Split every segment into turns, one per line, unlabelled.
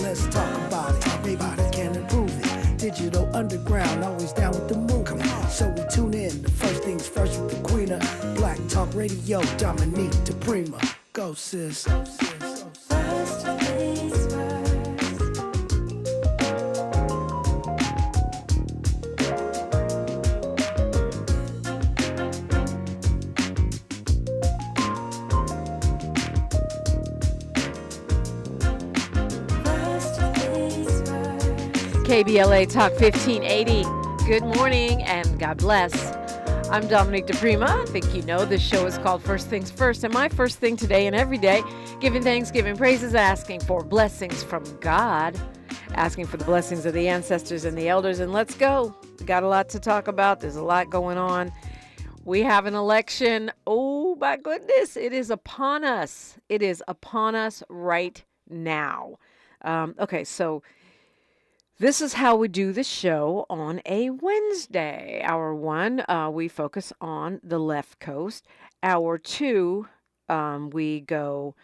let's talk about it. Maybe we can improve it. Digital underground, always down with the move. Come on. So we tune in. The first things first with the queen of Black Talk Radio, Dominique DiPrima. Go, sis. Go, sis. First things first.
KBLA Talk 1580. Good morning and God bless. I'm Dominique DiPrima. I think you know this show is called First Things First. And my first thing today and every day, giving thanks, giving praises, asking for blessings from God, asking for the blessings of the ancestors and the elders. And let's go. We got a lot to talk about. There's a lot going on. We have an election. Oh, my goodness. It is upon us. It is upon us right now. Okay, so this is how we do the show on a Wednesday. Hour one, we focus on the left coast. Hour two, we go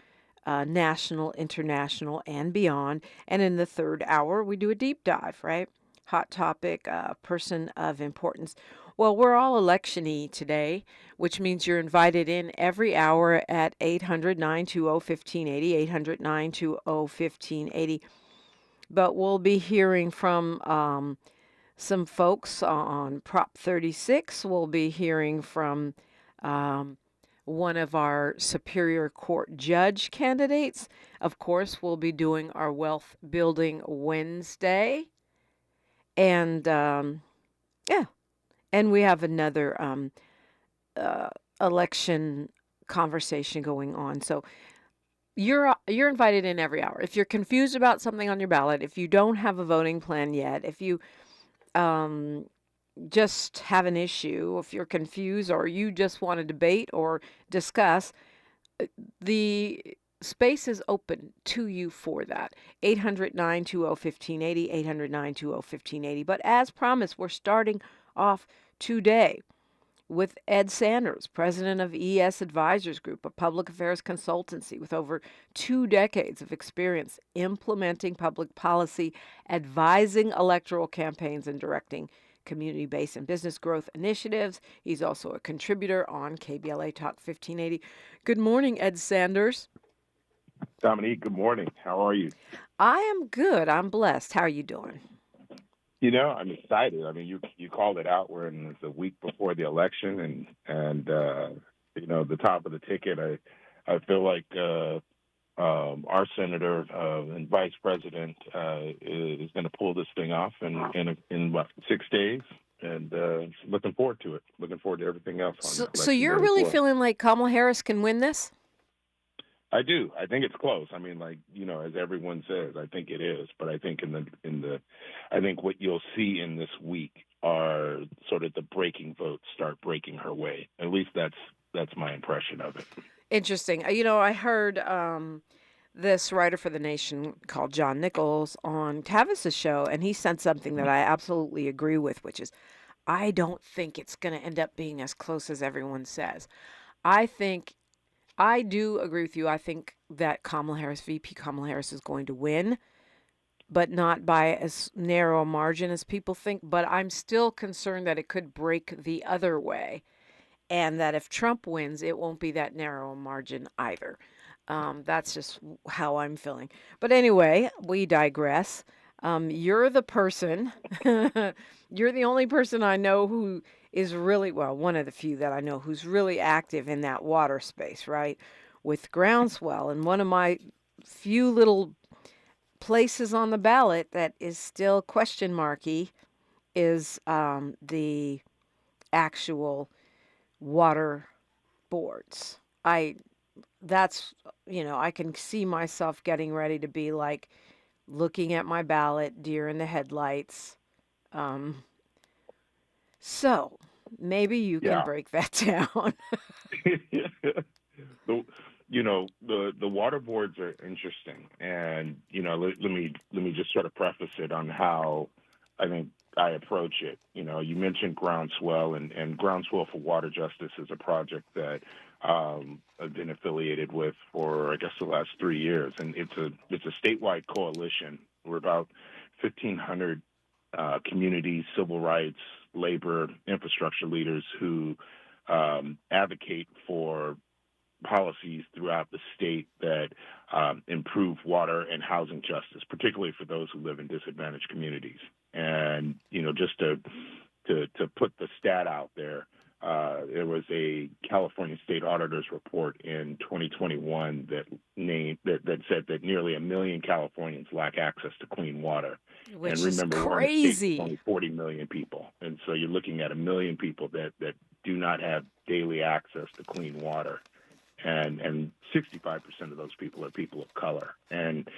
national, international, and beyond. And in the third hour, we do a deep dive, right? Hot topic, person of importance. Well, we're all election-y today, which means you're invited in every hour at 800-920-1580, 800-920-1580. But we'll be hearing from some folks on Prop 36. We'll be hearing from one of our Superior Court judge candidates. Of course, we'll be doing our Wealth Building Wednesday. And, and we have another election conversation going on. So You're invited in every hour. If you're confused about something on your ballot, if you don't have a voting plan yet, if you just have an issue, if you're confused or you just want to debate or discuss, the space is open to you for that. 800-920-1580, 800-920-1580. But as promised, we're starting off today with Ed Sanders, president of ES Advisors Group, a public affairs consultancy with over 2 decades of experience implementing public policy, advising electoral campaigns, and directing community-based and business growth initiatives. He's also a contributor on KBLA Talk 1580. Good morning, Ed Sanders.
Dominique, good morning. How are you?
I am good. I'm blessed. How are you doing?
You know, I'm excited. I mean, you called it out. We're in the week before the election, and you know, the top of the ticket. I feel like our senator and vice president is going to pull this thing off in what, 6 days, and looking forward to it. Looking forward to everything else.
So you're really feeling like Kamala Harris can win this?
I do. I think it's close. I mean, like, you know, as everyone says, I think it is. But I think I think what you'll see in this week are sort of the breaking votes start breaking her way. At least that's my impression of it.
Interesting. You know, I heard this writer for The Nation called John Nichols on Tavis's show, and he said something that I absolutely agree with, which is I don't think it's going to end up being as close as everyone says. I do agree with you. I think that VP Kamala Harris is going to win, but not by as narrow a margin as people think. But I'm still concerned that it could break the other way, and that if Trump wins, it won't be that narrow a margin either. That's just how I'm feeling. But anyway, we digress. You're the person, you're the only person I know who is really, well, one of the few that I know who's really active in that water space, right, with groundswell. And one of my few little places on the ballot that is still question marky is the actual water boards. That's, you know, I can see myself getting ready to be like looking at my ballot, deer in the headlights. So maybe you can break that down.
The water boards are interesting, and let me just sort of preface it on how I think I approach it. You mentioned Groundswell, and Groundswell for Water Justice is a project that I've been affiliated with for, I guess, the last 3 years, and it's a statewide coalition. We're about 1,500 community, civil rights, labor, infrastructure leaders who advocate for policies throughout the state that improve water and housing justice, particularly for those who live in disadvantaged communities. And just to put the stat out there, there was a California State Auditor's report in 2021 that said that nearly 1 million Californians lack access to clean water.
Which
and
is
remember, we're in a state with only 40 million people, and so you're looking at 1 million people that do not have daily access to clean water, and 65% of those people are people of color, and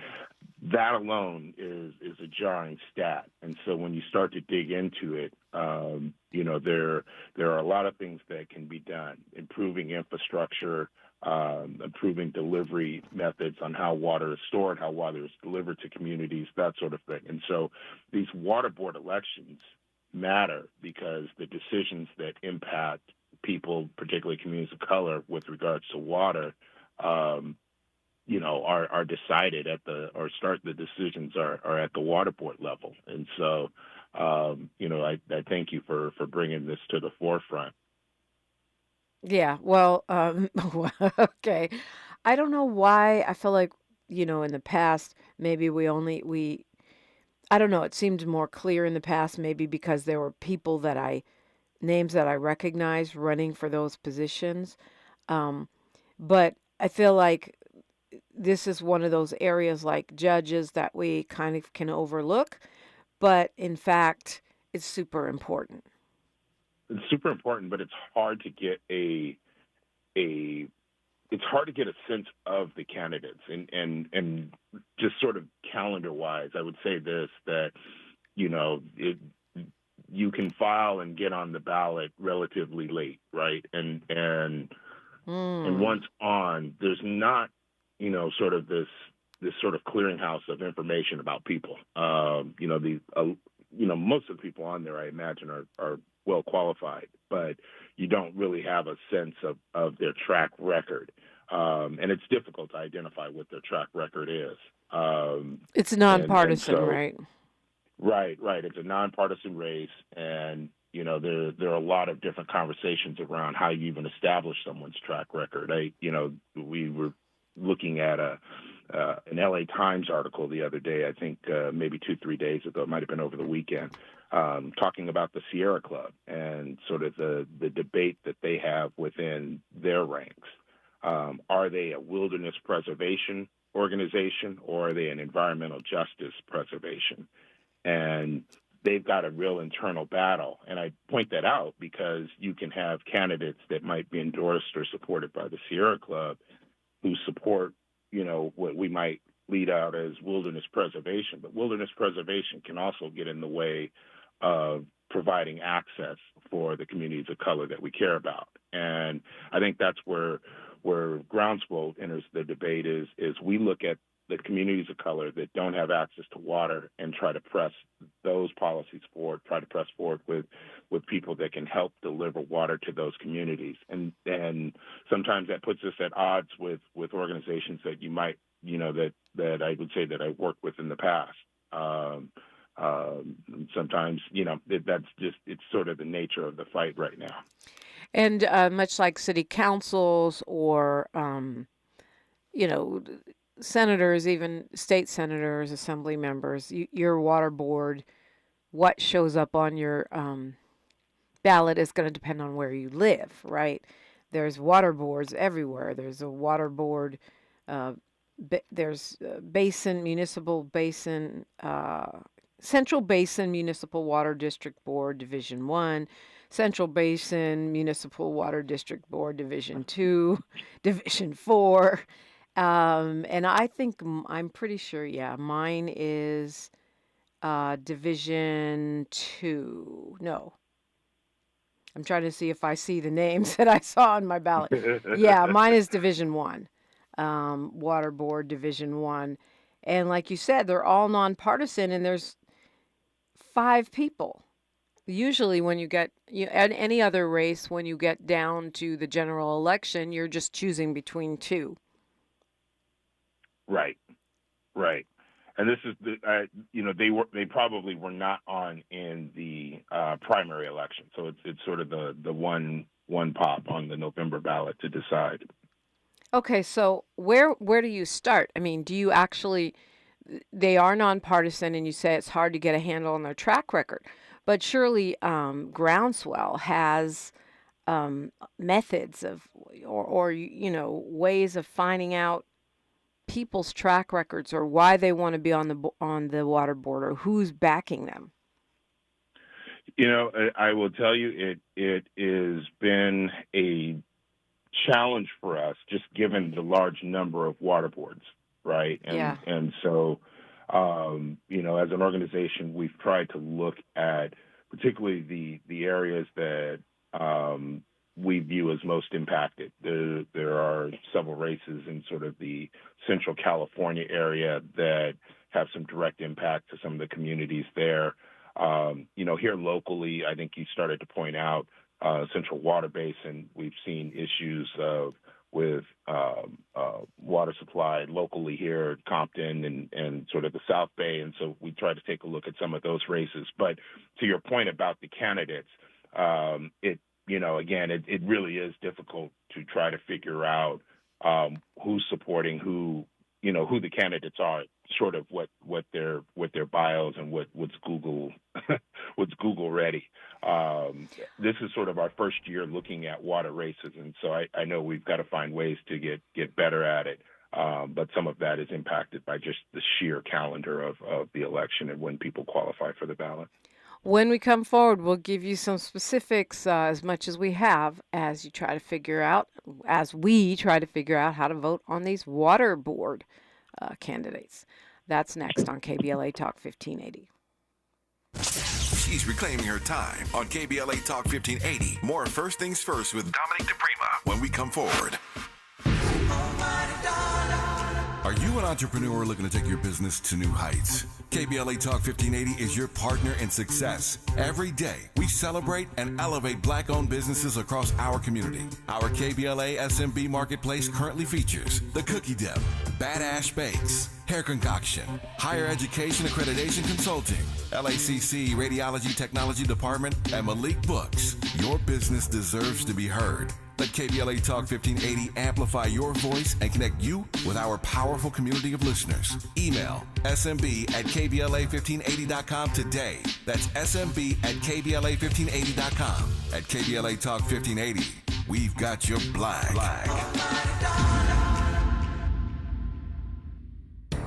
that alone is a jarring stat. And so when you start to dig into it, there are a lot of things that can be done: improving infrastructure, improving delivery methods on how water is stored, how water is delivered to communities, that sort of thing. And so these water board elections matter because the decisions that impact people, particularly communities of color, with regards to water, are decided the decisions are at the water board level. And so, I thank you for bringing this to the forefront.
Yeah, well, okay. I don't know why I feel like, in the past, maybe I don't know, it seemed more clear in the past, maybe because there were people names that I recognize running for those positions. But I feel like this is one of those areas like judges that we kind of can overlook, but in fact, it's super important.
It's super important, but it's hard to get a sense of the candidates, and just sort of calendar wise, I would say this, that you can file and get on the ballot relatively late, right? And once on, there's not sort of this sort of clearinghouse of information about people. Most of the people on there, I imagine, are well qualified, but you don't really have a sense of their track record. And it's difficult to identify what their track record is.
It's nonpartisan, right?
Right. It's a nonpartisan race, and there are a lot of different conversations around how you even establish someone's track record. We were looking at an LA Times article the other day, I think maybe 2-3 days ago, it might have been over the weekend, talking about the Sierra Club and sort of the debate that they have within their ranks. Are they a wilderness preservation organization, or are they an environmental justice preservation? And they've got a real internal battle. And I point that out because you can have candidates that might be endorsed or supported by the Sierra Club who support, what we might lead out as wilderness preservation. But wilderness preservation can also get in the way of providing access for the communities of color that we care about. And I think that's where groundswell enters the debate is we look at the communities of color that don't have access to water and try to press those policies forward, try to press forward with people that can help deliver water to those communities. And sometimes that puts us at odds with organizations that you might, that I would say that I've worked with in the past. Sometimes, that's just, it's sort of the nature of the fight right now.
And much like city councils or, senators, even state senators, assembly members, your water board, what shows up on your ballot is going to depend on where you live, right? There's water boards everywhere. There's a water board, there's basin, municipal basin, Central Basin Municipal Water District Board, Division 1, Central Basin Municipal Water District Board, Division 2, Division 4. And I think, I'm pretty sure, mine is Division 2. No. I'm trying to see if I see the names that I saw on my ballot. Yeah, mine is Division 1, Water Board, Division 1. And like you said, they're all nonpartisan, and there's 5 people. Usually when you get at any other race, when you get down to the general election, you're just choosing between two.
Right. Right. And this is they probably were not on in the primary election, so it's sort of the one pop on the November ballot to decide.
Okay, so where do you start? I mean, do you actually, they are nonpartisan and you say it's hard to get a handle on their track record, but surely Groundswell has methods of, or ways of finding out people's track records or why they want to be on the water board or who's backing them.
I will tell you, it has been a challenge for us, just given the large number of water boards, right? And so, as an organization, we've tried to look at particularly the areas that we view as most impacted. There are several races in sort of the Central California area that have some direct impact to some of the communities there. Here locally, I think you started to point out Central Water Basin. We've seen issues with water supply locally here at Compton and sort of the South Bay, and so we try to take a look at some of those races. But to your point about the candidates, it really is difficult to try to figure out who's supporting who the candidates are, sort of what their bios and what's Google ready. This is sort of our first year looking at water races, and so I know we've got to find ways to get better at it. But some of that is impacted by just the sheer calendar of the election and when people qualify for the ballot.
When we come forward, we'll give you some specifics as much as we have as we try to figure out how to vote on these water board candidates. That's next on KBLA Talk 1580.
She's reclaiming her time on KBLA Talk 1580. More First Things First with Dominique DiPrima when we come forward. Are you an entrepreneur looking to take your business to new heights? KBLA Talk 1580 is your partner in success. Every day, we celebrate and elevate Black-owned businesses across our community. Our KBLA SMB Marketplace currently features The Cookie Dip, Bad Ash Bakes, Hair Concoction, Higher Education Accreditation Consulting, LACC Radiology Technology Department, and Malik Books. Your business deserves to be heard. Let KBLA Talk 1580 amplify your voice and connect you with our powerful community of listeners. Email smb@kbla1580.com today. That's smb@kbla1580.com. At KBLA Talk 1580, we've got your black.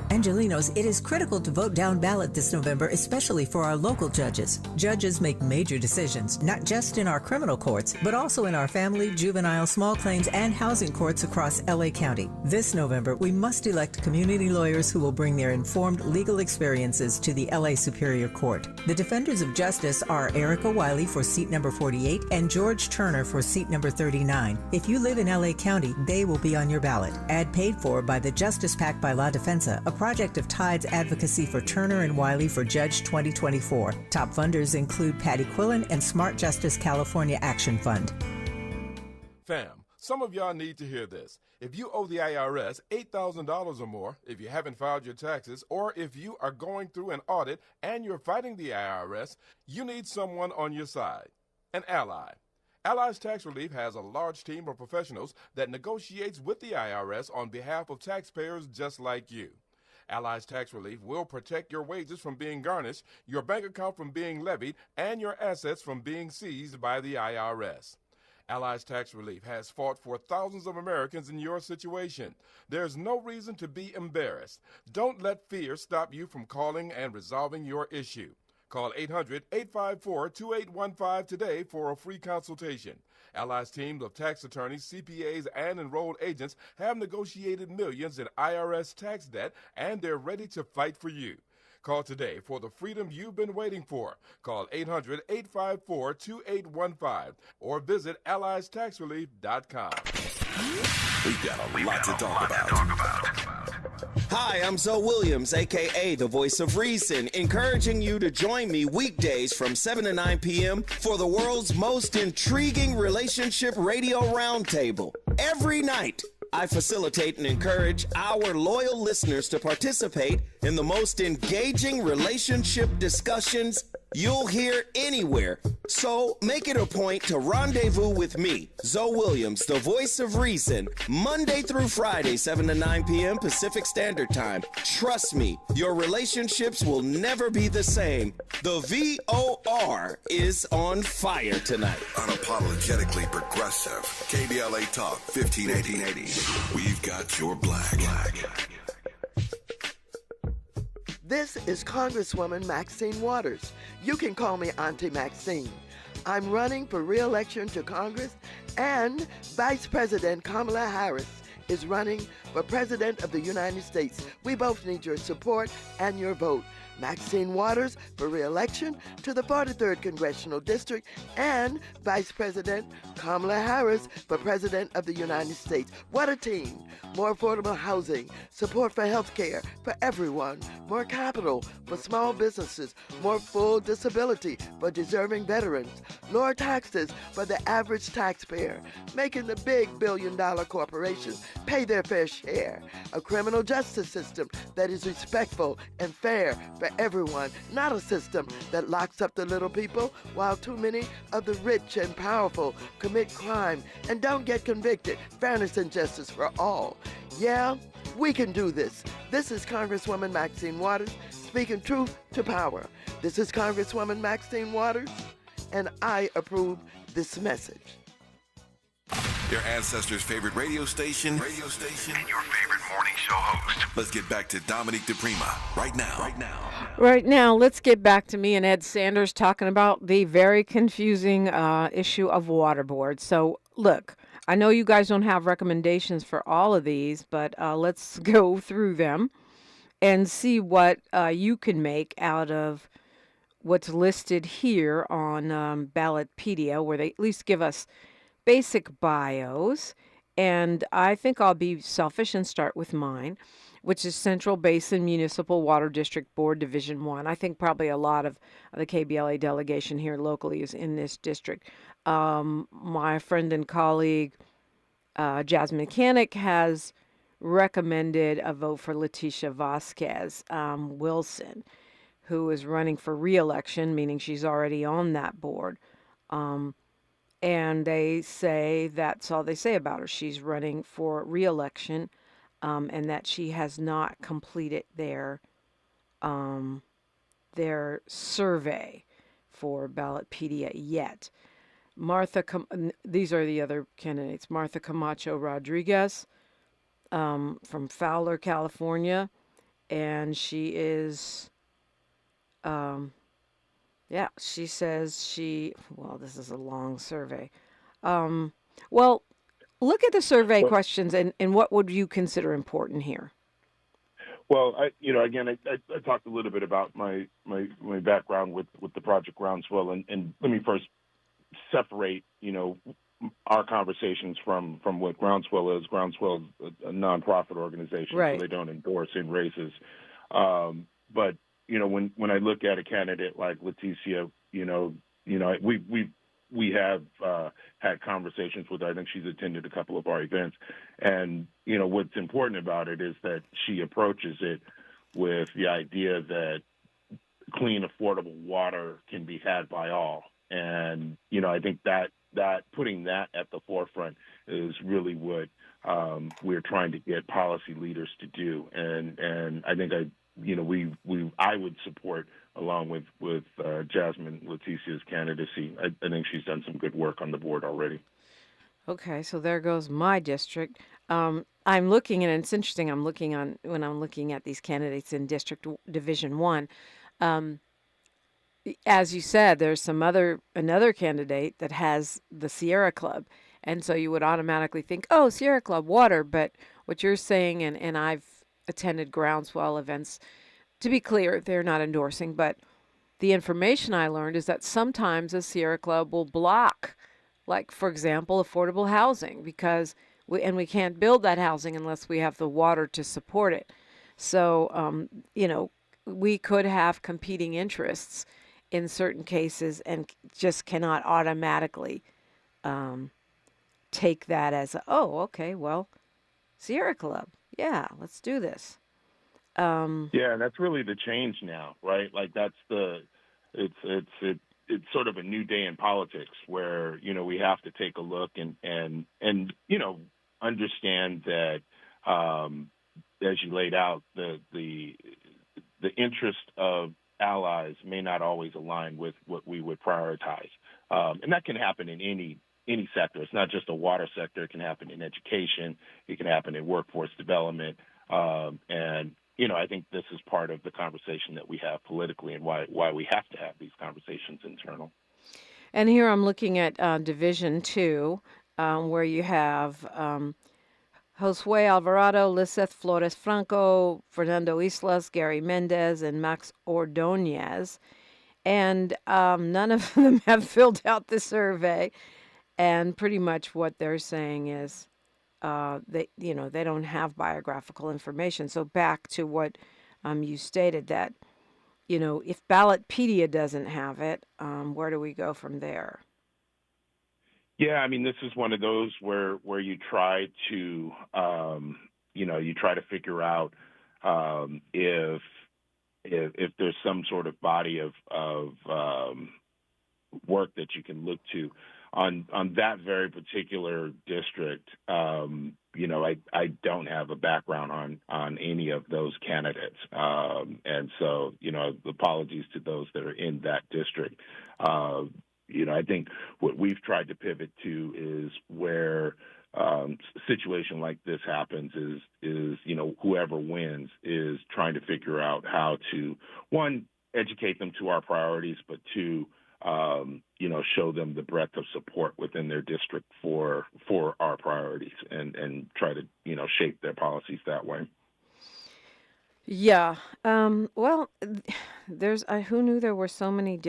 Angelenos, it is critical to vote down ballot this November, especially for our local judges. Judges make major decisions, not just in our criminal courts, but also in our family, juvenile, small claims, and housing courts across LA County. This November, we must elect community lawyers who will bring their informed legal experiences to the LA Superior Court. The defenders of justice are Erica Wiley for seat number 48 and George Turner for seat number 39. If you live in LA County, they will be on your ballot. Ad paid for by the Justice PAC by La Defensa, a project of Tide's advocacy for Turner and Wiley for Judge 2024. Top funders include Patty Quillen and Smart Justice California Action Fund.
Fam, some of y'all need to hear this. If you owe the IRS $8,000 or more, if you haven't filed your taxes, or if you are going through an audit and you're fighting the IRS, you need someone on your side, an ally. Allies Tax Relief has a large team of professionals that negotiates with the IRS on behalf of taxpayers just like you. Allies Tax Relief will protect your wages from being garnished, your bank account from being levied, and your assets from being seized by the IRS. Allies Tax Relief has fought for thousands of Americans in your situation. There's no reason to be embarrassed. Don't let fear stop you from calling and resolving your issue. Call 800-854-2815 today for a free consultation. Allies teams of tax attorneys, CPAs, and enrolled agents have negotiated millions in IRS tax debt, and they're ready to fight for you. Call today for the freedom you've been waiting for. Call 800-854-2815 or visit alliestaxrelief.com.
We've got a lot to talk about.
Hi, I'm Zoe Williams, a.k.a. the voice of reason, encouraging you to join me weekdays from 7 to 9 p.m. for the world's most intriguing relationship radio roundtable. Every night, I facilitate and encourage our loyal listeners to participate in the most engaging relationship discussions you'll hear anywhere. So make it a point to rendezvous with me, Zoe Williams, the voice of reason, Monday through Friday, 7 to 9 p.m. Pacific Standard Time. Trust me, your relationships will never be the same. The VOR is on fire tonight.
Unapologetically progressive. KBLA Talk 1580. We've got your black.
This is Congresswoman Maxine Waters. You can call me Auntie Maxine. I'm running for re-election to Congress, and Vice President Kamala Harris is running for President of the United States. We both need your support and your vote. Maxine Waters for re-election to the 43rd Congressional District, and Vice President Kamala Harris for President of the United States. What a team. More affordable housing, support for health care for everyone, more capital for small businesses, more full disability for deserving veterans, lower taxes for the average taxpayer, making the big billion-dollar corporations pay their fair share, a criminal justice system that is respectful and fair for everyone, not a system that locks up the little people while too many of the rich and powerful commit crime and don't get convicted. Fairness and justice for all. Yeah, we can do this. This is Congresswoman Maxine Waters speaking truth to power. This is Congresswoman Maxine Waters, and I approve this message.
Your ancestors' favorite radio station, and your favorite morning show host. Let's get back to Dominique DiPrima right now.
Right now, let's get back to me and Ed Sanders talking about the very confusing issue of water boards. So, look, I know you guys don't have recommendations for all of these, but let's go through them and see what you can make out of what's listed here on Ballotpedia, where they at least give us basic bios. And I think I'll be selfish and start with mine, which is Central Basin Municipal Water District Board Division 1. I think probably a lot of the KBLA delegation here locally is in this district. My friend and colleague, Jasmine Mechanic, has recommended a vote for Leticia Vasquez Wilson, who is running for re-election, meaning she's already on that board. And they say that's all they say about her. She's running for re-election, and that she has not completed their survey for Ballotpedia yet. These are the other candidates. Martha Camacho Rodriguez from Fowler, California, and she is... she says this is a long survey. Well, look at the survey questions and what would you consider important here?
Well, I talked a little bit about my background with the Project Groundswell, and let me first separate, our conversations from what Groundswell is. Groundswell is a nonprofit organization,
right.
So they don't endorse in races. But when I look at a candidate like Leticia, we have had conversations with her. I think she's attended a couple of our events, and what's important about it is that she approaches it with the idea that clean, affordable water can be had by all, and I think that putting that at the forefront is really what we're trying to get policy leaders to do, and I think I would support, along with Jasmine Leticia's candidacy. I think she's done some good work on the board already.
Okay, so there goes my district. I'm looking, and it's interesting. When I'm looking at these candidates in District Division 1. As you said, there's another candidate that has the Sierra Club, and so you would automatically think, oh, Sierra Club water. But what you're saying, and I've attended Groundswell events. To be clear, they're not endorsing, but the information I learned is that sometimes a Sierra Club will block, like, for example, affordable housing, because we can't build that housing unless we have the water to support it. So, we could have competing interests in certain cases and just cannot automatically take that as, oh, okay, well, Sierra Club. Yeah, let's do this.
Yeah, and that's really the change now, right? Like that's it's sort of a new day in politics where we have to take a look and understand that as you laid out the interest of allies may not always align with what we would prioritize, and that can happen in any sector. It's not just a water sector. It can happen in education. It can happen in workforce development. And I think this is part of the conversation that we have politically and why we have to have these conversations internal.
And here I'm looking at Division 2, where you have Josue Alvarado, Liseth Flores Franco, Fernando Islas, Gary Mendez, and Max Ordonez. And none of them have filled out the survey. And pretty much what they're saying is they don't have biographical information. So back to what you stated, that if Ballotpedia doesn't have it, where do we go from there?
Yeah, I mean, this is one of those where you try to figure out if there's some sort of body of work that you can look to on that very particular district. I don't have a background on any of those candidates, and so apologies to those that are in that district. I think what we've tried to pivot to is where a situation like this happens is whoever wins is trying to figure out how to, one, educate them to our priorities, but two, show them the breadth of support within their district for our priorities and try to, shape their policies that way.
Yeah. Well, who knew there were so many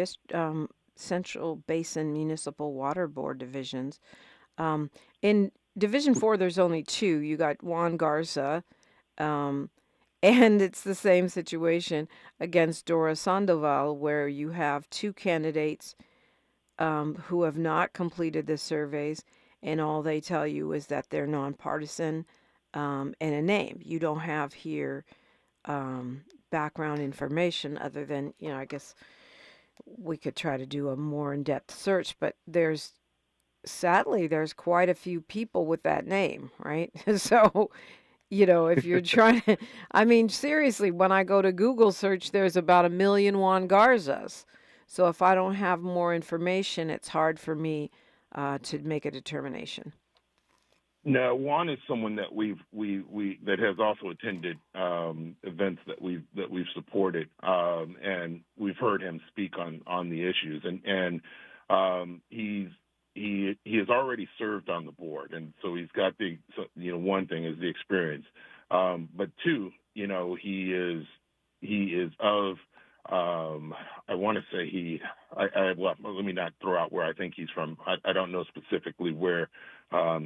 Central Basin Municipal Water Board divisions. In Division 4, there's only 2. You got Juan Garza, and it's the same situation against Dora Sandoval, where you have 2 candidates who have not completed the surveys, and all they tell you is that they're nonpartisan and a name. You don't have here background information other than, I guess we could try to do a more in-depth search, but sadly there's quite a few people with that name, right? So, if you're trying to, I mean, seriously, when I go to Google search, there's about 1 million Juan Garzas. So if I don't have more information, it's hard for me to make a determination.
No, Juan is someone that we that has also attended events that we've supported, and we've heard him speak on the issues, and he has already served on the board, and so he's got one thing is the experience, but two, he is of I want to say let me not throw out where I think he's from. I don't know specifically where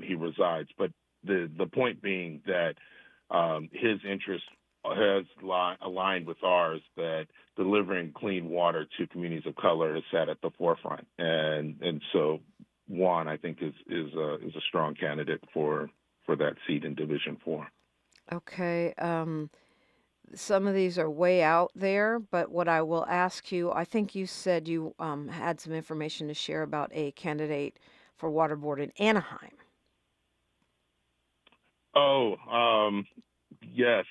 he resides, but the point being that his interest has aligned with ours, that delivering clean water to communities of color is sat at the forefront, and so Juan, I think, is a strong candidate for that seat in Division 4.
Okay. Some of these are way out there, but what I will ask you, I think you said you had some information to share about a candidate for water board in Anaheim.
Oh, yes.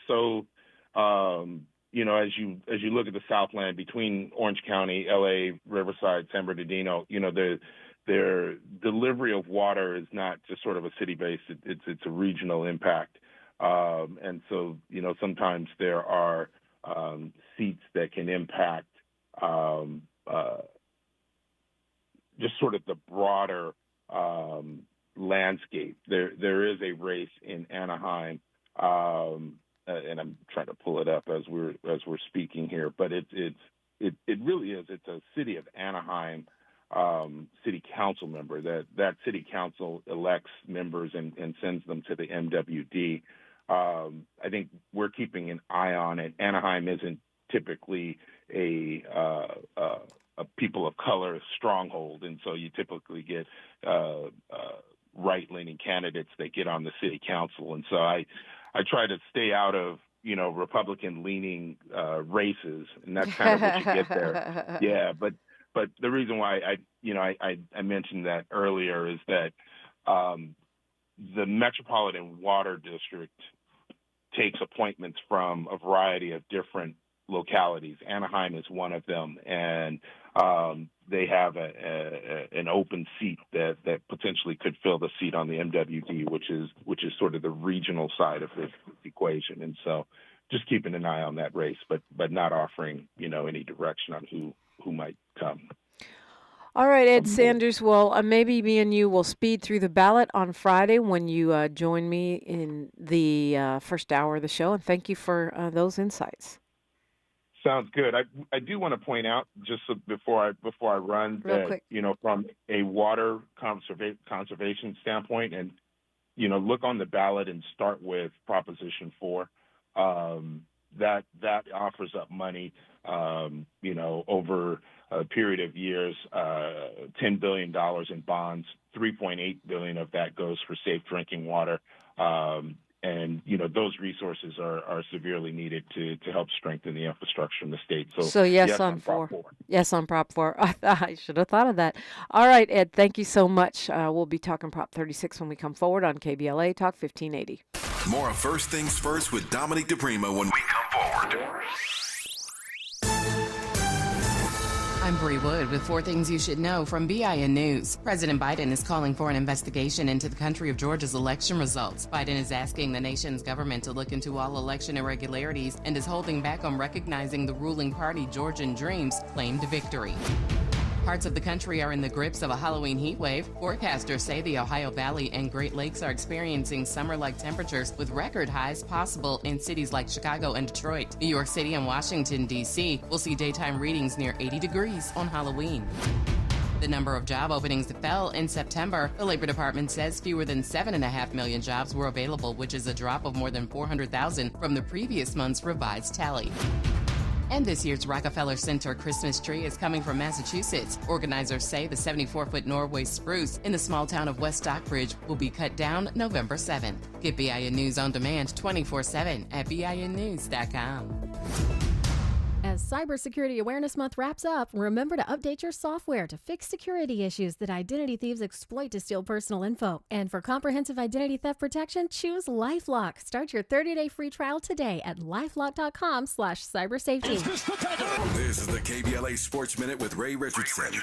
So, as you look at the Southland between Orange County, LA, Riverside, San Bernardino, their delivery of water is not just sort of a city-based; it's a regional impact. And so, sometimes there are seats that can impact just sort of the broader landscape. There is a race in Anaheim, and I'm trying to pull it up as we're speaking here, but it really is. It's a city of Anaheim city council member that city council elects members and sends them to the MWD. I think we're keeping an eye on it. Anaheim isn't typically a people of color stronghold, and so you typically get right-leaning candidates that get on the city council. And so I try to stay out of Republican-leaning races, and that's kind of what you get there. Yeah, but the reason why I mentioned that earlier is that the Metropolitan Water District takes appointments from a variety of different localities. Anaheim is one of them, and they have an open seat that potentially could fill the seat on the MWD, which is sort of the regional side of this equation. And so, just keeping an eye on that race, but not offering any direction on who might come.
All right, Ed Sanders. Well, maybe me and you will speed through the ballot on Friday when you join me in the first hour of the show. And thank you for those insights.
Sounds good. I do want to point out, just before I run,
real quick,
from a water conservation standpoint, and look on the ballot and start with Proposition 4. That offers up money, over a period of years, $10 billion in bonds. $3.8 billion of that goes for safe drinking water. And those resources are severely needed to help strengthen the infrastructure in the state. So yes on Prop 4.
Yes on Prop 4. I should have thought of that. All right, Ed, thank you so much. We'll be talking Prop 36 when we come forward on KBLA Talk 1580.
More of First Things First with Dominique DiPrima when we come forward.
I'm Bree Wood with 4 things you should know from BIN News. President Biden is calling for an investigation into the country of Georgia's election results. Biden is asking the nation's government to look into all election irregularities and is holding back on recognizing the ruling party Georgian Dreams claimed victory. Parts of the country are in the grips of a Halloween heat wave. Forecasters say the Ohio Valley and Great Lakes are experiencing summer-like temperatures with record highs possible in cities like Chicago and Detroit. New York City and Washington, D.C. will see daytime readings near 80 degrees on Halloween. The number of job openings fell in September. The Labor Department says fewer than 7.5 million jobs were available, which is a drop of more than 400,000 from the previous month's revised tally. And this year's Rockefeller Center Christmas tree is coming from Massachusetts. Organizers say the 74-foot Norway spruce in the small town of West Stockbridge will be cut down November 7th. Get BIN News on demand 24/7 at BINnews.com.
As Cybersecurity Awareness Month wraps up, remember to update your software to fix security issues that identity thieves exploit to steal personal info. And for comprehensive identity theft protection, choose LifeLock. Start your 30-day free trial today at lifelock.com/cybersafety.
This is the KBLA Sports Minute with Ray Richardson.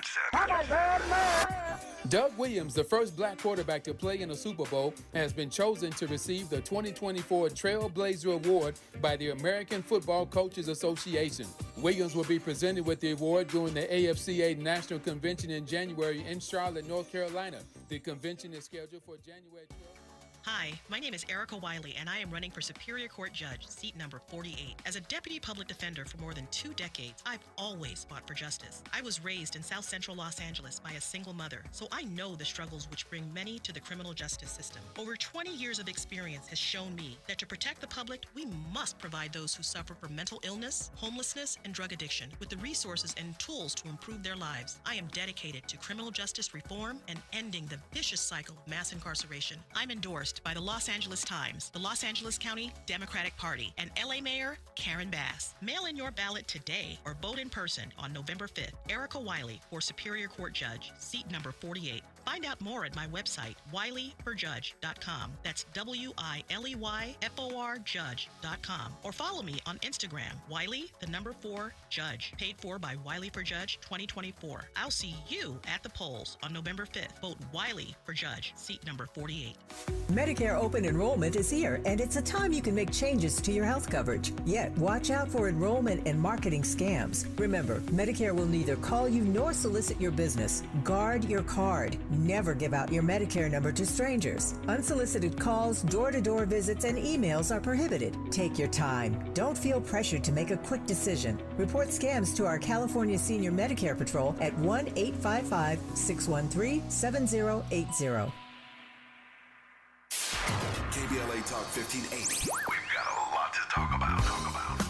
Doug Williams, the first black quarterback to play in a Super Bowl, has been chosen to receive the 2024 Trailblazer Award by the American Football Coaches Association. Williams will be presented with the award during the AFCA National Convention in January in Charlotte, North Carolina. The convention is scheduled for January 12th.
Hi, my name is Erica Wiley, and I am running for Superior Court Judge, seat number 48. As a deputy public defender for more than 2 decades, I've always fought for justice. I was raised in South Central Los Angeles by a single mother, so I know the struggles which bring many to the criminal justice system. Over 20 years of experience has shown me that to protect the public, we must provide those who suffer from mental illness, homelessness, and drug addiction with the resources and tools to improve their lives. I am dedicated to criminal justice reform and ending the vicious cycle of mass incarceration. I'm endorsed by the Los Angeles Times, the Los Angeles County Democratic Party, and LA Mayor Karen Bass. Mail in your ballot today or vote in person on November 5th. Erica Wiley for Superior Court Judge, seat number 48. Find out more at my website, wileyforjudge.com. That's WILEYFOR Judge.com. Or follow me on Instagram, Wiley4Judge. Paid for by Wiley for Judge 2024. I'll see you at the polls on November 5th. Vote Wiley for Judge, seat number 48.
Medicare open enrollment is here, and it's a time you can make changes to your health coverage. Yet, watch out for enrollment and marketing scams. Remember, Medicare will neither call you nor solicit your business. Guard your card. Never give out your Medicare number to strangers. Unsolicited calls, door-to-door visits, and emails are prohibited. Take your time. Don't feel pressured to make a quick decision. Report scams to our California Senior Medicare Patrol at 1-855-613-7080.
KBLA Talk 1580. We've got a lot to talk about.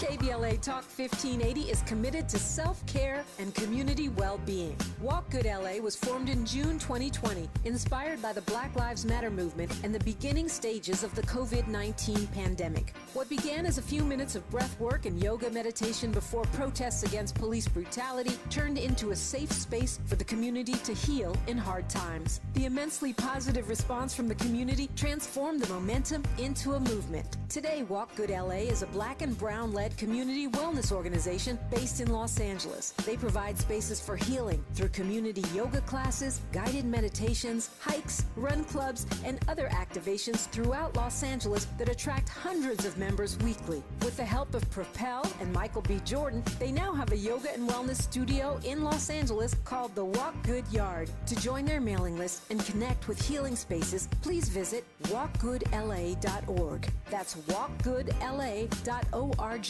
KBLA Talk 1580 is committed to self-care and community well-being. Walk Good LA was formed in June 2020, inspired by the Black Lives Matter movement and the beginning stages of the COVID-19 pandemic. What began as a few minutes of breath work and yoga meditation before protests against police brutality turned into a safe space for the community to heal in hard times. The immensely positive response from the community transformed the momentum into a movement. Today, Walk Good LA is a Black and Brown-led community wellness organization based in Los Angeles. They provide spaces for healing through community yoga classes, guided meditations, hikes, run clubs, and other activations throughout Los Angeles that attract hundreds of members weekly. With the help of Propel and Michael B. Jordan, they now have a yoga and wellness studio in Los Angeles called the Walk Good Yard. To join their mailing list and connect with healing spaces, please visit walkgoodla.org. That's walkgoodla.org.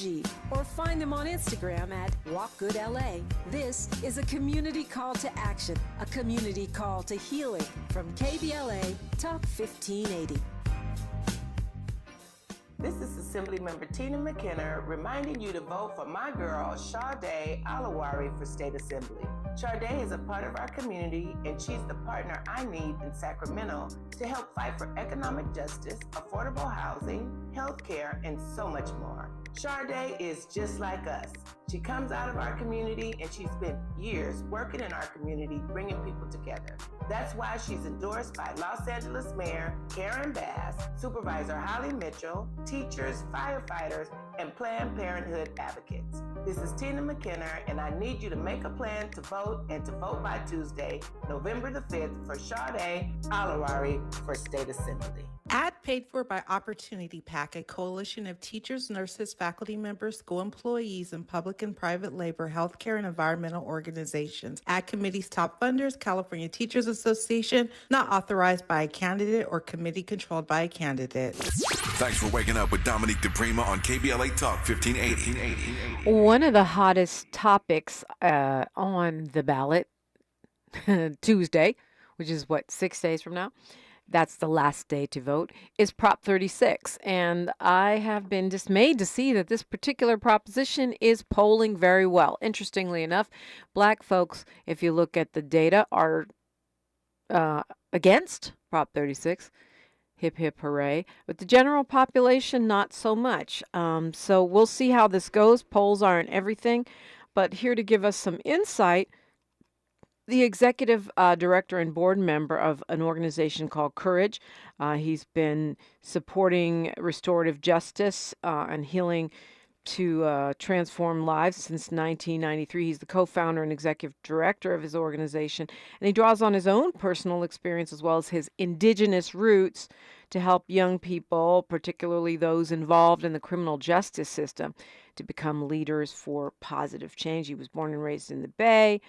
Or find them on Instagram at walkgoodla. This is a community call to action, a community call to healing from KBLA Talk 1580.
This is Assemblymember Tina McKenna reminding you to vote for my girl, Sade Alawari, for State Assembly. Sade is a part of our community, and she's the partner I need in Sacramento to help fight for economic justice, affordable housing, health care, and so much more. Sade is just like us. She comes out of our community, and she spent years working in our community, bringing people together. That's why she's endorsed by Los Angeles Mayor Karen Bass, Supervisor Holly Mitchell, teachers, firefighters, and Planned Parenthood advocates. This is Tina McKenna, and I need you to make a plan to vote and to vote by Tuesday, November the 5th, for Sade Alawari for State Assembly.
Ad paid for by Opportunity PAC, a coalition of teachers, nurses, faculty members, school employees, and public and private labor, healthcare, and environmental organizations. Ad committee's top funders, California Teachers Association, not authorized by a candidate or committee controlled by a candidate.
Thanks for waking up with Dominique DiPrima on KBLA Talk 1580.
One of the hottest topics on the ballot Tuesday, which is 6 days from now, that's the last day to vote, is Prop 36. And I have been dismayed to see that this particular proposition is polling very well. Interestingly enough, Black folks, if you look at the data, are against Prop 36. Hip, hip, hooray. But the general population, not so much. So we'll see how this goes. Polls aren't everything. But here to give us some insight, the executive director and board member of an organization called CURYJ. He's been supporting restorative justice and healing to transform lives since 1993. He's the co-founder and executive director of his organization, and he draws on his own personal experience as well as his indigenous roots to help young people, particularly those involved in the criminal justice system, to become leaders for positive change. He was born and raised in the Bay,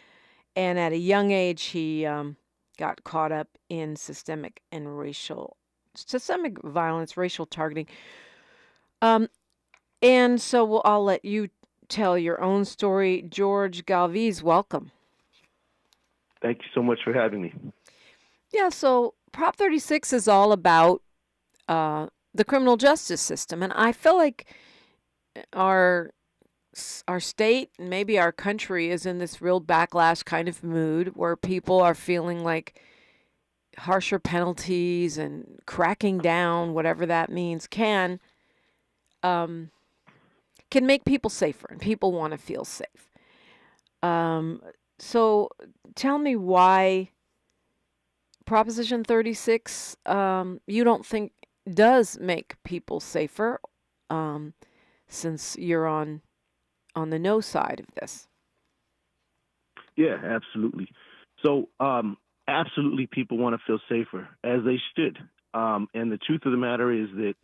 and at a young age, he got caught up in systemic violence, racial targeting. And so I'll let you tell your own story. George Galvis, welcome.
Thank you so much for having me. Yeah,
so Prop 36 is all about the criminal justice system. And I feel like our state and maybe our country is in this real backlash kind of mood where people are feeling like harsher penalties and cracking down, whatever that means, can make people safer, and people want to feel safe. So tell me why Proposition 36 you don't think does make people safer, since you're on the no side of this.
Yeah, absolutely. So absolutely people want to feel safer, as they should. And the truth of the matter is that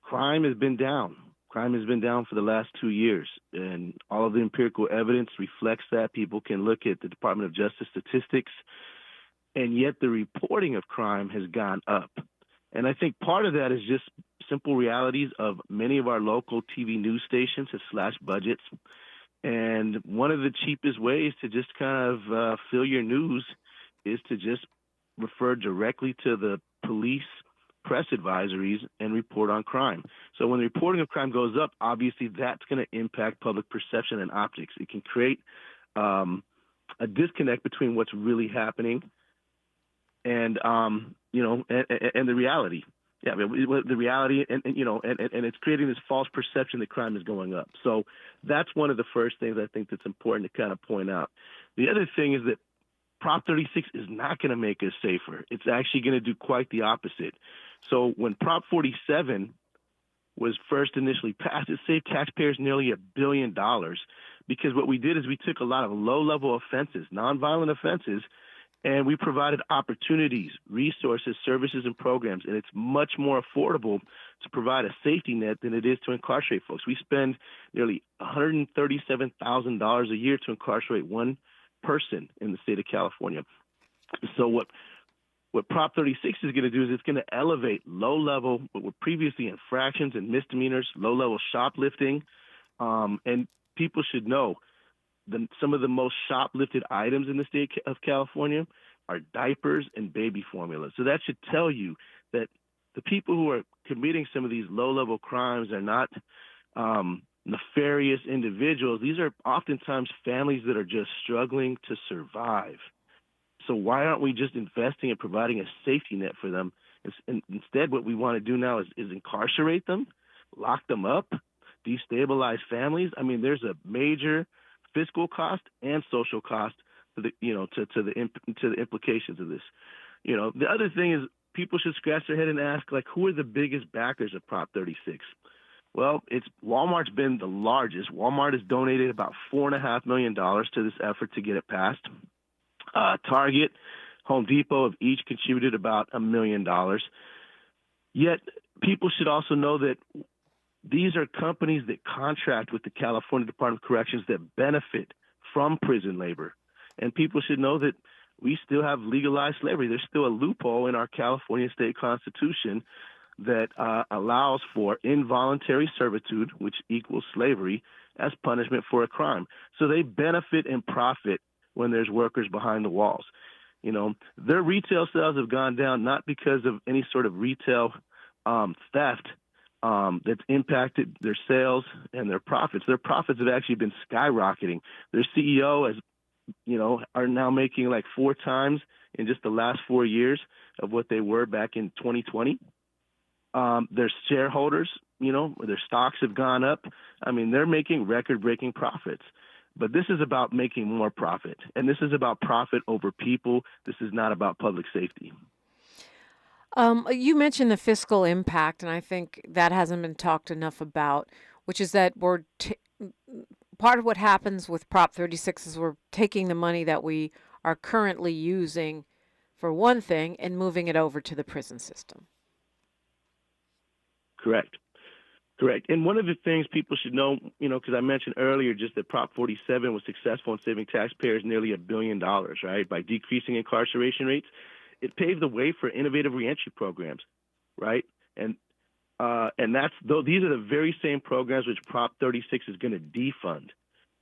crime has been down. Crime has been down for the last 2 years, and all of the empirical evidence reflects that. People can look at the Department of Justice statistics, and yet the reporting of crime has gone up. And I think part of that is just simple realities of many of our local TV news stations have slashed budgets. And one of the cheapest ways to just kind of fill your news is to just refer directly to the police press advisories and report on crime. So when the reporting of crime goes up, obviously that's going to impact public perception and optics. It can create a disconnect between what's really happening and and the reality. Yeah, the reality, and it's creating this false perception that crime is going up. So that's one of the first things I think that's important to kind of point out. The other thing is that Prop 36 is not going to make us safer. It's actually going to do quite the opposite. So when Prop 47 was first initially passed, it saved taxpayers nearly $1 billion, because what we did is we took a lot of low-level offenses, nonviolent offenses, and we provided opportunities, resources, services, and programs. And it's much more affordable to provide a safety net than it is to incarcerate folks. We spend nearly $137,000 a year to incarcerate one person in the state of California. So what Prop 36 is going to do is it's going to elevate low-level, what were previously infractions and misdemeanors, low-level shoplifting, and people should know some of the most shoplifted items in the state of California are diapers and baby formula. So that should tell you that the people who are committing some of these low-level crimes are not nefarious individuals. These are oftentimes families that are just struggling to survive. So why aren't we just investing in providing a safety net for them? And instead, what we want to do now is incarcerate them, lock them up, destabilize families. I mean, there's a major fiscal cost and social cost to the implications of this. The other thing is people should scratch their head and ask, like, who are the biggest backers of Prop 36? Well, Walmart's been the largest. Walmart has donated about $4.5 million to this effort to get it passed. Target, Home Depot have each contributed about $1 million. Yet people should also know that these are companies that contract with the California Department of Corrections that benefit from prison labor. And people should know that we still have legalized slavery. There's still a loophole in our California state constitution that allows for involuntary servitude, which equals slavery, as punishment for a crime. So they benefit and profit when there's workers behind the walls. Their retail sales have gone down not because of any sort of retail theft that's impacted their sales and their profits. Their profits have actually been skyrocketing. Their CEO are now making like 4 times in just the last 4 years of what they were back in 2020. Their shareholders, their stocks have gone up. I mean, they're making record-breaking profits. But this is about making more profit, and this is about profit over people. This is not about public safety.
You mentioned the fiscal impact, and I think that hasn't been talked enough about, which is that part of what happens with Prop 36 is we're taking the money that we are currently using for one thing and moving it over to the prison system. Correct. And one of the things people should know, because I mentioned earlier just that Prop 47 was successful in saving taxpayers nearly $1 billion, right, by decreasing incarceration rates. It paved the way for innovative reentry programs, right? And these are the very same programs which Prop 36 is going to defund.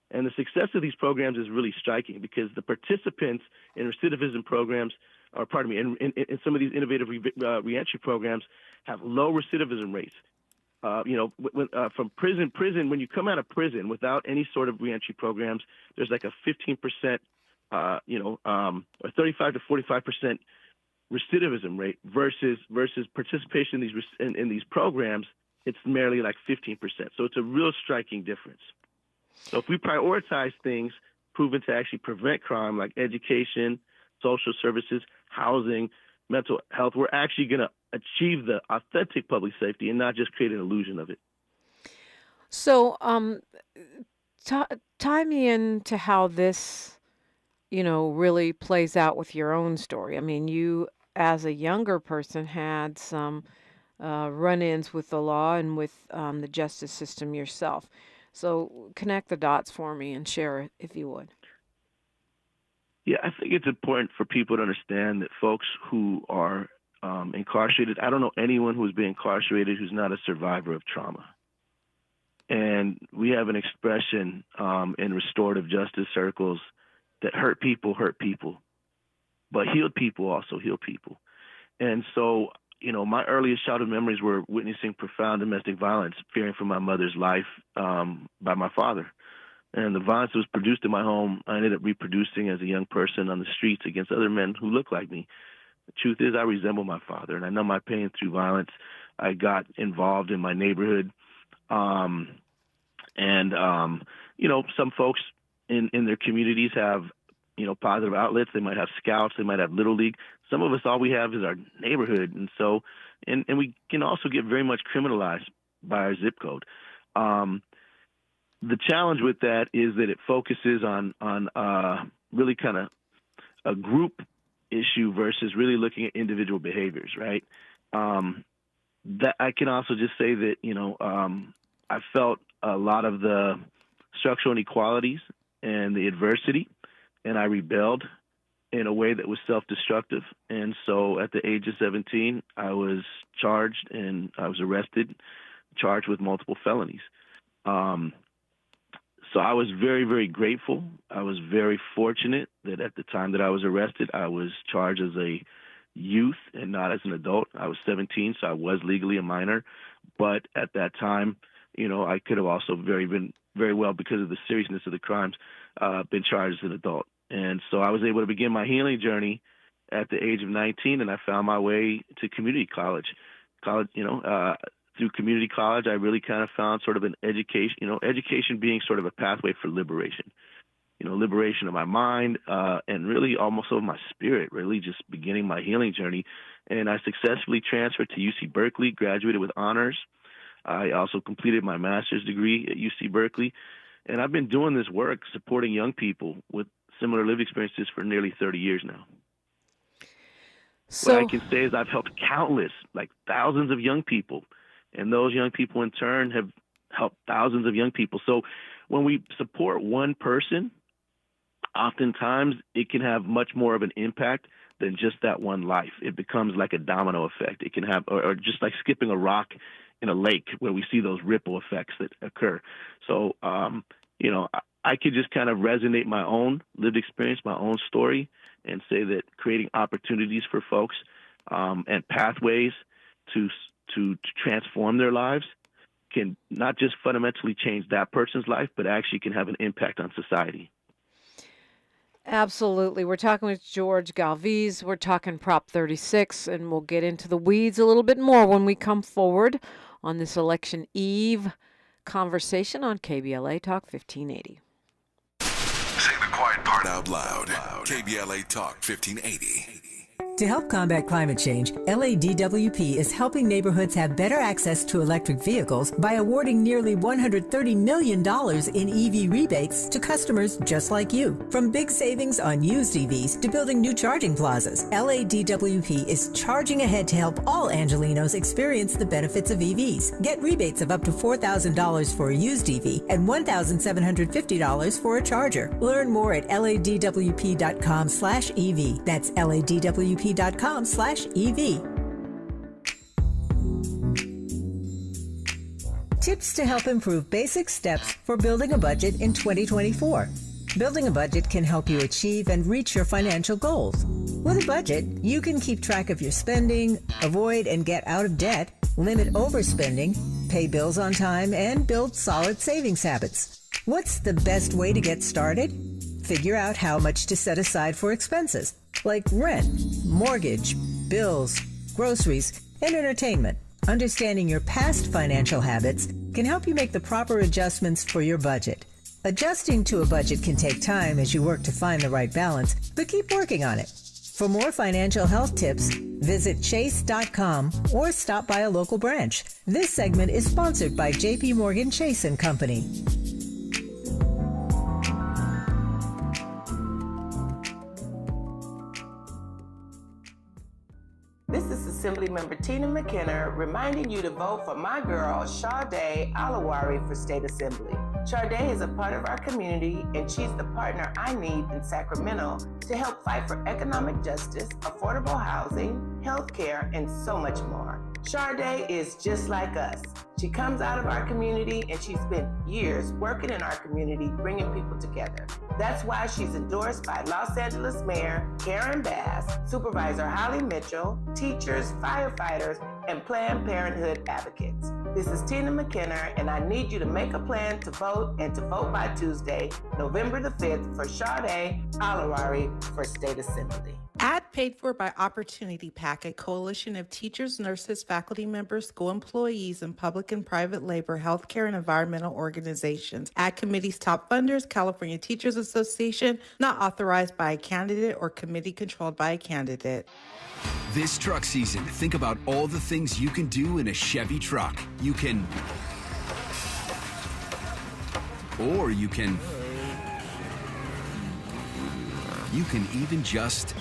And the success of these programs is really striking because the participants in recidivism programs, in some of these innovative reentry programs have low recidivism rates. From prison, when you come out of prison without any sort of reentry programs, there's like a 15%, or 35 to 45% recidivism rate versus participation in these programs. It's merely like 15%. So it's a real striking difference. So if we prioritize things proven to actually prevent crime, like education, social services, housing, mental health, we're actually going to achieve the authentic public safety and not just create an illusion of it. So tie me into how this, really plays out with your own story. I mean, you, as a younger person, had some run-ins with the law and with the justice system yourself. So connect the dots for me and share it, if you would. Yeah, I think it's important for people to understand that folks who are incarcerated, I don't know anyone who's been incarcerated who's not a survivor of trauma. And we have an expression in restorative justice circles that hurt people, but healed people also heal people. And so
my earliest childhood memories were witnessing profound domestic violence, fearing for my mother's life by my father. And the violence that was produced in my home, I ended up reproducing as a young person on the streets against other men who looked like me. The truth is, I resemble my father, and I know my pain through violence. I got involved in my neighborhood. Some folks in their communities have, positive outlets. They might have scouts. They might have Little League. Some of us, all we have is our neighborhood. And so, and we can also get very much criminalized by our zip code. The challenge with that is that it focuses on really kind of a group issue versus really looking at individual behaviors, right? That I can also just say that, I felt a lot of the structural inequalities and the adversity, and I rebelled in a way that was self-destructive. And so at the age of 17, I was charged and I was arrested, charged with multiple felonies. So I was very, very grateful. I was very fortunate that at the time that I was arrested, I was charged as a youth and not as an adult. I was 17, so I was legally a minor. But at that time, I could have also very well, because of the seriousness of the crimes, been charged as an adult. And so I was able to begin my healing journey at the age of 19, and I found my way to community college. Through community college, I really kind of found sort of an education being sort of a pathway for liberation, liberation of my mind and really almost of my spirit, really just beginning my healing journey. And I successfully transferred to UC Berkeley, graduated with honors. I also completed my master's degree at UC Berkeley. And I've been doing this work supporting young people with similar lived experiences for nearly 30 years now. So what I can say is I've helped countless, like thousands of young people. And those young people, in turn, have helped thousands of young people. So when we support one person, oftentimes it can have much more of an impact than just that one life. It becomes like a domino effect. It can have, or just like skipping a rock in a lake where we see those ripple effects that occur. So, I could just kind of resonate my own lived experience, my own story, and say that creating opportunities for folks and pathways to transform their lives can not just fundamentally change that person's life, but actually can have an impact on society.
Absolutely. We're talking with George Galvis. We're talking Prop 36, and we'll get into the weeds a little bit more when we come forward on this election eve conversation on KBLA Talk 1580.
Say the quiet part out loud. KBLA Talk 1580.
To help combat climate change, LADWP is helping neighborhoods have better access to electric vehicles by awarding nearly $130 million in EV rebates to customers just like you. From big savings on used EVs to building new charging plazas, LADWP is charging ahead to help all Angelinos experience the benefits of EVs. Get rebates of up to $4,000 for a used EV and $1,750 for a charger. Learn more at ladwp.com/EV. That's ladwp.com/EV. Tips to help improve basic steps for building a budget in 2024. Building a budget can help you achieve and reach your financial goals. With a budget, you can keep track of your spending, avoid and get out of debt, limit overspending, pay bills on time, and build solid savings habits. What's the best way to get started? Figure out how much to set aside for expenses, like rent, mortgage, bills, groceries, and entertainment. Understanding your past financial habits can help you make the proper adjustments for your budget. Adjusting to a budget can take time as you work to find the right balance, but keep working on it. For more financial health tips, visit chase.com or stop by a local branch. This segment is sponsored by J.P. Morgan Chase & Company.
This is Assemblymember Tina McKenna reminding you to vote for my girl, Sade Alawari, for State Assembly. Sade is a part of our community, and she's the partner I need in Sacramento to help fight for economic justice, affordable housing, health care, and so much more. Sade is just like us. She comes out of our community and she spent years working in our community, bringing people together. That's why she's endorsed by Los Angeles Mayor Karen Bass, Supervisor Holly Mitchell, teachers, firefighters, and Planned Parenthood advocates. This is Tina McKenna, and I need you to make a plan to vote and to vote by Tuesday, November the 5th for Sade Alawari for State Assembly.
Ad paid for by Opportunity PAC, a coalition of teachers, nurses, faculty members, school employees, and public and private labor, healthcare, and environmental organizations. Ad committee's top funders, California Teachers Association, not authorized by a candidate or committee controlled by a candidate.
This truck season, think about all the things you can do in a Chevy truck. You can even just...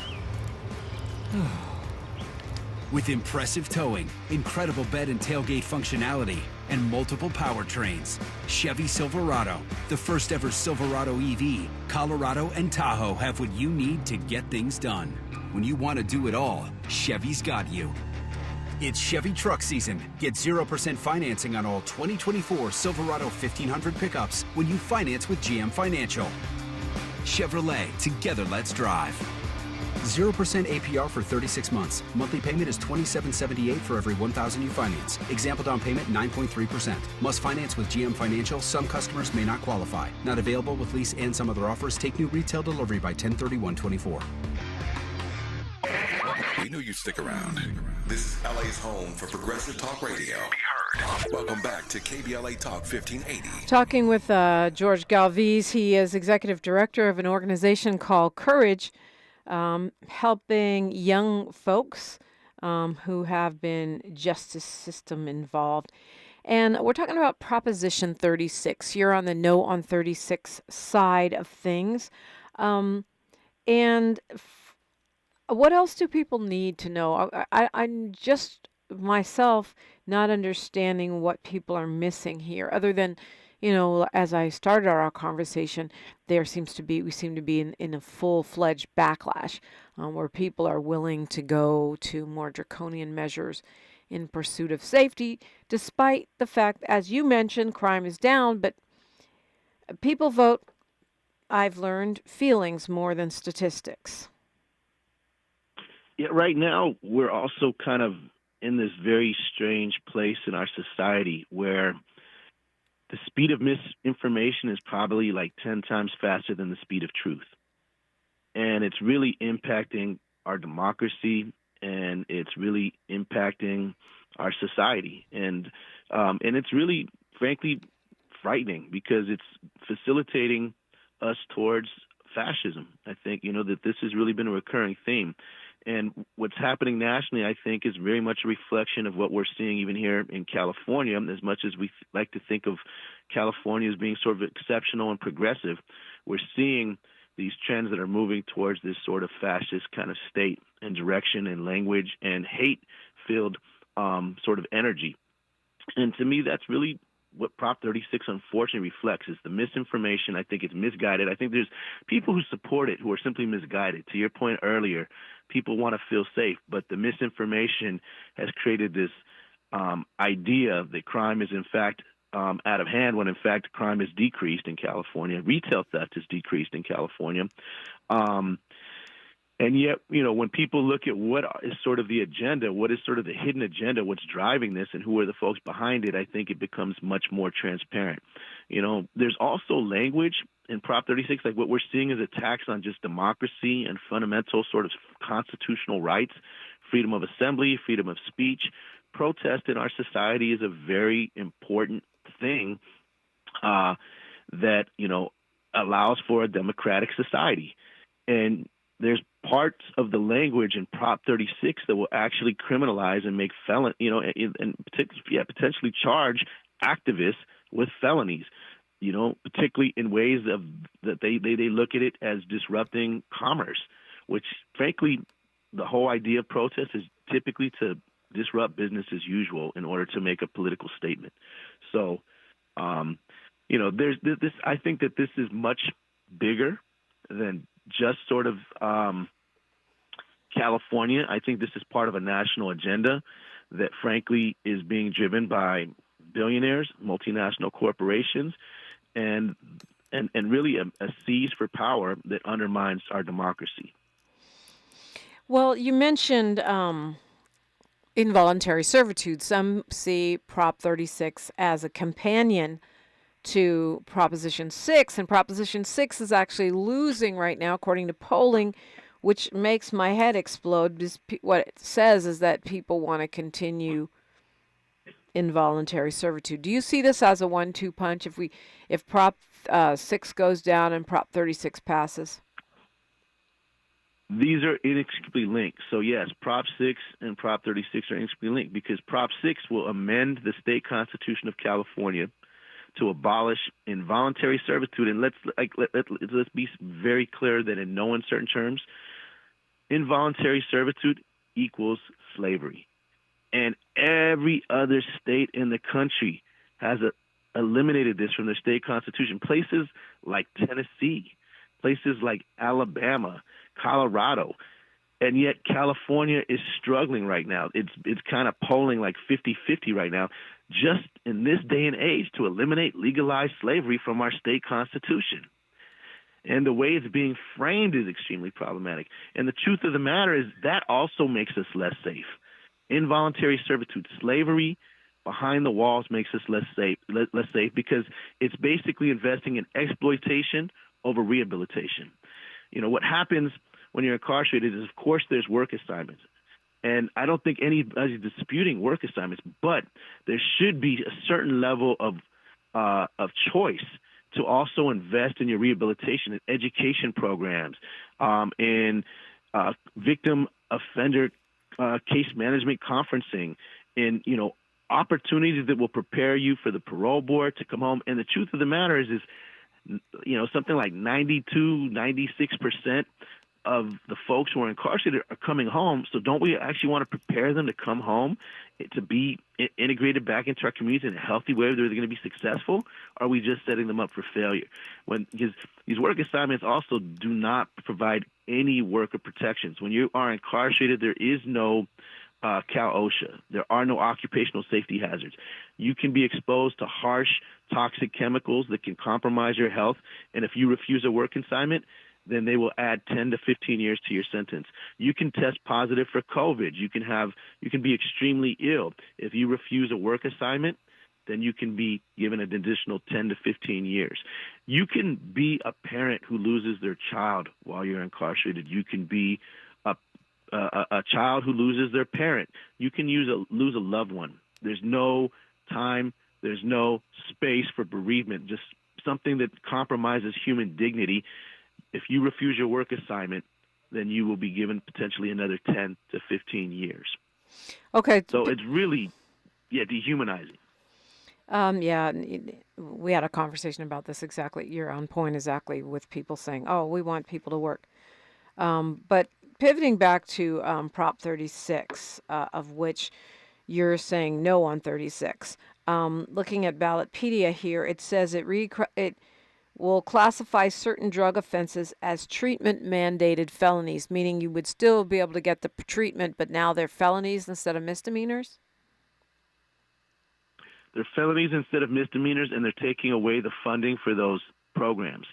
With impressive towing, incredible bed and tailgate functionality, and multiple powertrains, Chevy Silverado, the first ever Silverado EV, Colorado and Tahoe have what you need to get things done. When you want to do it all, Chevy's got you. It's Chevy truck season. Get 0% financing on all 2024 Silverado 1500 pickups when you finance with GM Financial. Chevrolet, together let's drive. 0% APR for 36 months. Monthly payment is $27.78 for every $1,000 you finance. Example down payment 9.3%. Must finance with GM Financial. Some customers may not qualify. Not available with lease and some other offers. Take new retail delivery by 10/31/24.
We knew you'd stick around. This is LA's home for progressive talk radio. Be heard. Welcome back to KBLA Talk 1580.
Talking with George Galvis. He is executive director of an organization called CURYJ, helping young folks who have been justice system involved. And we're talking about Proposition 36. You're on the No on 36 side of things. What else do people need to know? I'm just myself not understanding what people are missing here, other than, as I started our conversation, we seem to be in a full-fledged backlash where people are willing to go to more draconian measures in pursuit of safety, despite the fact, as you mentioned, crime is down, but people vote, I've learned, feelings more than statistics.
Yeah, right now we're also kind of in this very strange place in our society where the speed of misinformation is probably like 10 times faster than the speed of truth. And it's really impacting our democracy, and it's really impacting our society. And it's really, frankly, frightening because it's facilitating us towards fascism. I think, that this has really been a recurring theme. And what's happening nationally, I think, is very much a reflection of what we're seeing even here in California. As much as we like to think of California as being sort of exceptional and progressive, we're seeing these trends that are moving towards this sort of fascist kind of state and direction and language and hate-filled sort of energy. And to me, that's really what Prop 36 unfortunately reflects, is the misinformation. I think it's misguided. I think there's people who support it who are simply misguided. To your point earlier, people want to feel safe, but the misinformation has created this idea that crime is in fact out of hand, when in fact crime is decreased in California. Retail theft is decreased in California. And yet, when people look at what is sort of the agenda, what is sort of the hidden agenda, what's driving this, and who are the folks behind it, I think it becomes much more transparent. There's also language in Prop 36, like what we're seeing is attacks on just democracy and fundamental sort of constitutional rights, freedom of assembly, freedom of speech. Protest in our society is a very important thing that, allows for a democratic society. And there's parts of the language in Prop 36 that will actually criminalize and make and potentially charge activists with felonies, particularly in ways that they look at it as disrupting commerce, which frankly, the whole idea of protest is typically to disrupt business as usual in order to make a political statement. So, there's this. I think that this is much bigger than just sort of California. I think this is part of a national agenda that, frankly, is being driven by billionaires, multinational corporations, and really a seize for power that undermines our democracy.
Well, you mentioned involuntary servitude. Some see Prop 36 as a companion to Proposition 6, and Proposition 6 is actually losing right now, according to polling, which makes my head explode. Because what it says is that people want to continue involuntary servitude. Do you see this as a 1-2 punch if Prop 6 goes down and Prop 36 passes?
These are inextricably linked. So, yes, Prop 6 and Prop 36 are inextricably linked because Prop 6 will amend the state constitution of California to abolish involuntary servitude. And let's be very clear that in no uncertain terms, involuntary servitude equals slavery. And every other state in the country has eliminated this from their state constitution. Places like Tennessee, places like Alabama, Colorado, and yet California is struggling right now. It's kind of polling like 50-50 right now, just in this day and age, to eliminate legalized slavery from our state constitution. And the way it's being framed is extremely problematic. And the truth of the matter is that also makes us less safe. Involuntary servitude, slavery behind the walls makes us less safe because it's basically investing in exploitation over rehabilitation. You know, what happens when you're incarcerated is, of course, there's work assignments. And I don't think anybody's disputing work assignments, but there should be a certain level of choice to also invest in your rehabilitation and education programs, in victim offender case management conferencing, in, you know, opportunities that will prepare you for the parole board to come home. And the truth of the matter is, you know, something like 96% of the folks who are incarcerated are coming home. So don't we actually want to prepare them to come home, to be integrated back into our communities in a healthy way where they're going to be successful? Or are we just setting them up for failure? Because these work assignments also do not provide any worker protections. When you are incarcerated, there is no Cal OSHA. There are no occupational safety hazards. You can be exposed to harsh, toxic chemicals that can compromise your health. And if you refuse a work assignment, then they will add 10 to 15 years to your sentence. You can test positive for COVID. You can be extremely ill. If you refuse a work assignment, then you can be given an additional 10 to 15 years. You can be a parent who loses their child while you're incarcerated. You can be a child who loses their parent. You can lose a loved one. There's no time, there's no space for bereavement, just something that compromises human dignity. If you refuse your work assignment, then you will be given potentially another 10 to 15 years.
Okay.
So it's really, dehumanizing.
Yeah, we had a conversation about this exactly. You're on point exactly with people saying, oh, we want people to work. But pivoting back to Prop 36, of which you're saying no on 36. Looking at Ballotpedia here, it says it will classify certain drug offenses as treatment-mandated felonies, meaning you would still be able to get the treatment, but now they're felonies instead of misdemeanors?
They're felonies instead of misdemeanors, and they're taking away the funding for those programs.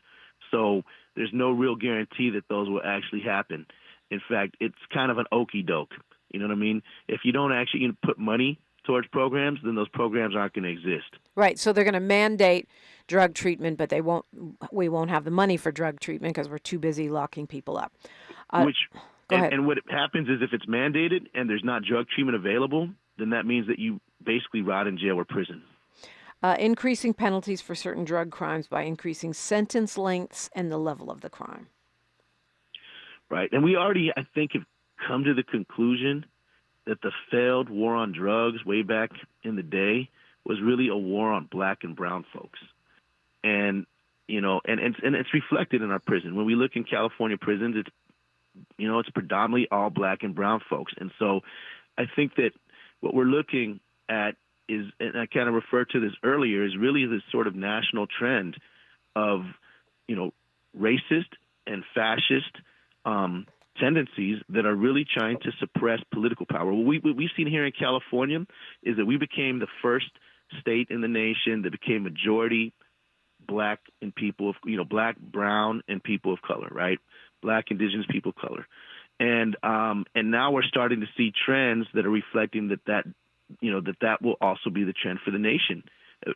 So there's no real guarantee that those will actually happen. In fact, it's kind of an okie doke. You know what I mean? If you don't actually put money towards programs, then those programs aren't going to exist. Right.
So they're going to mandate drug treatment, but we won't have the money for drug treatment because we're too busy locking people up. Go ahead.
And what happens is if it's mandated and there's not drug treatment available, then that means that you basically rot in jail or prison.
Increasing penalties for certain drug crimes by increasing sentence lengths and the level of the crime.
Right. And we already, I think, have come to the conclusion that the failed war on drugs way back in the day was really a war on black and brown folks. And, you know, and it's reflected in our prison. When we look in California prisons, it's predominantly all black and brown folks. And so I think that what we're looking at is, and I kind of referred to this earlier, is really this sort of national trend of, racist and fascist tendencies that are really trying to suppress political power. What we've seen here in California is that we became the first state in the nation that became majority black and people of, black, brown, and people of color, right? Black, indigenous people of color. And now we're starting to see trends that are reflecting that will also be the trend for the nation,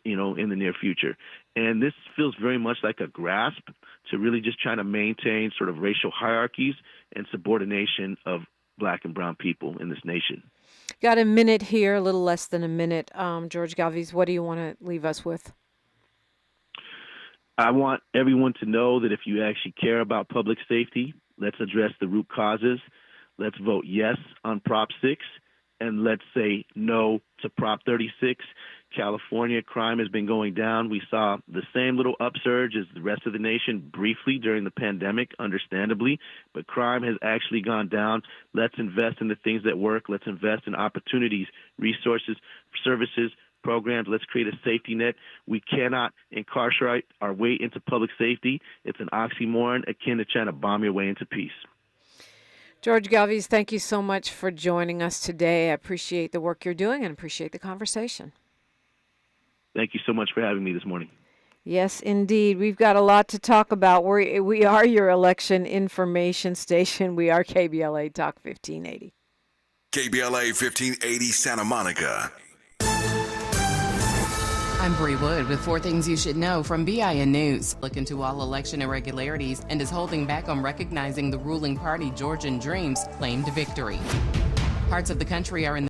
in the near future. And this feels very much like a grasp to really just trying to maintain sort of racial hierarchies and subordination of black and brown people in this nation.
Got a minute here, a little less than a minute. George Galvis, what do you want to leave us with?
I want everyone to know that if you actually care about public safety, let's address the root causes. Let's vote yes on Prop 6, and let's say no to Prop 36. California crime has been going down. We saw the same little upsurge as the rest of the nation briefly during the pandemic, understandably, but crime has actually gone down. Let's invest in the things that work. Let's invest in opportunities, resources, services, programs. Let's create a safety net. We cannot incarcerate our way into public safety. It's an oxymoron akin to trying to bomb your way into peace.
George Galvis, thank you so much for joining us today. I appreciate the work you're doing and appreciate the conversation.
Thank you so much for having me this morning.
Yes, indeed. We've got a lot to talk about. We are your election information station. We are KBLA Talk 1580.
KBLA 1580 Santa Monica.
I'm Bree Wood with 4 things you should know from BIN News. Look into all election irregularities and is holding back on recognizing the ruling party Georgian Dreams claimed victory. Parts of the country are in